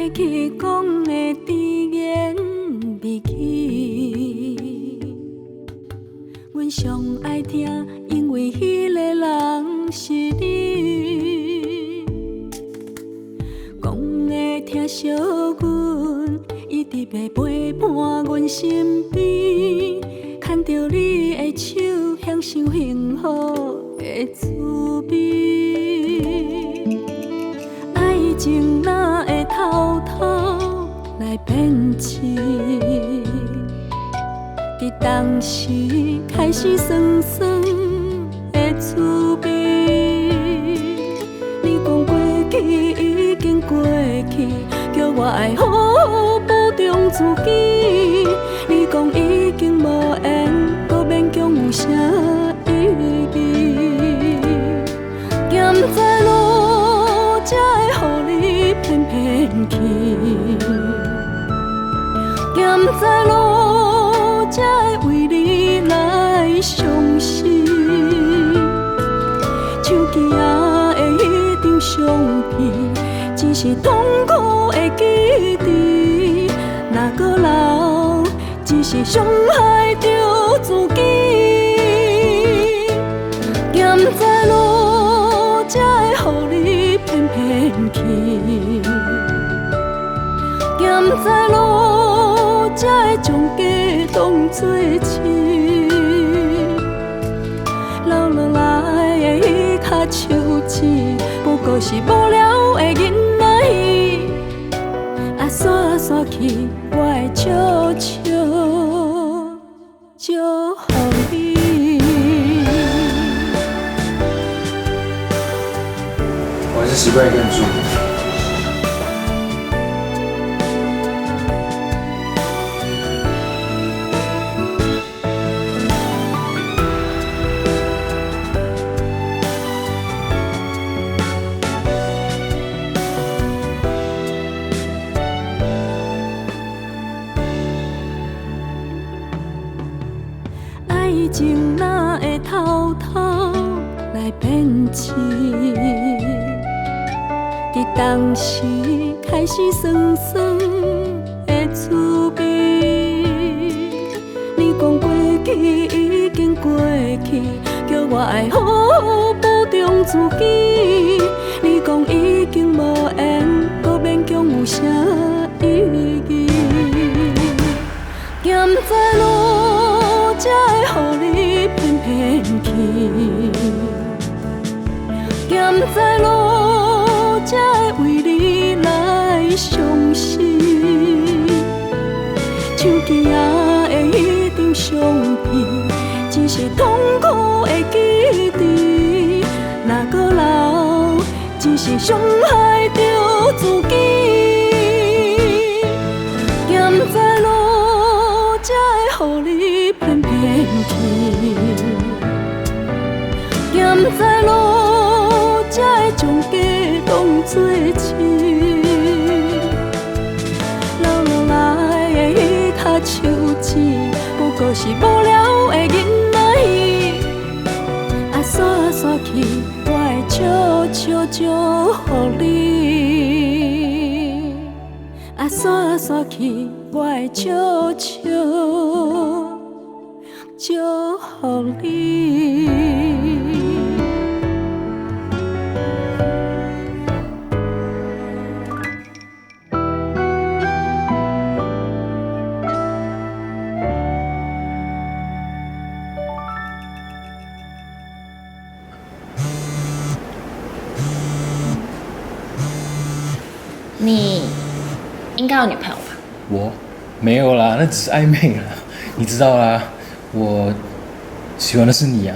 去讲的甜言蜜语，阮上爱听，因为迄个人是你。讲的疼惜阮，一直要陪伴阮身边，牵着你的手，享受幸福的滋味。爱情哪会偷偷来骗试？伫当时开始酸酸的滋味。你讲过去已经过去，叫我爱好好保重自己。你讲已经无缘，搁勉强有啥意义？咸在路才会予你骗骗去，咸在路才会为你来伤心。手机仔的迄张相片，只是痛苦的记忆。若搁留，只是伤害着自己。咸在路才会予你骗骗去，咸在路才会将家当作亲。流落来的迄颗手指，不过是无聊的囡仔戏。啊，煞煞去，我会笑笑祝福你。我还是习惯一个人住。爱情哪会偷偷来骗试？伫当时开始酸酸的滋味。你讲过去已经过去，叫我爱好好保重自己。你讲已经无缘，搁勉强有啥意义？咸在路才会予你骗骗去，咸在路才会为你来伤心。手机仔的迄张相片，只是痛苦的记忆。若搁留，只是伤害着自己。咸在路才会予你骗骗去，咸在路才会将家当作亲。流落来的迄颗手指，不过是无聊的囡仔戏。啊，煞煞去，我会笑笑祝福你。啊，煞煞去，我会笑笑祝福你。你应该有女朋友吧？我没有啦，那只是暧昧啦，你知道啦，我喜欢的是你啊。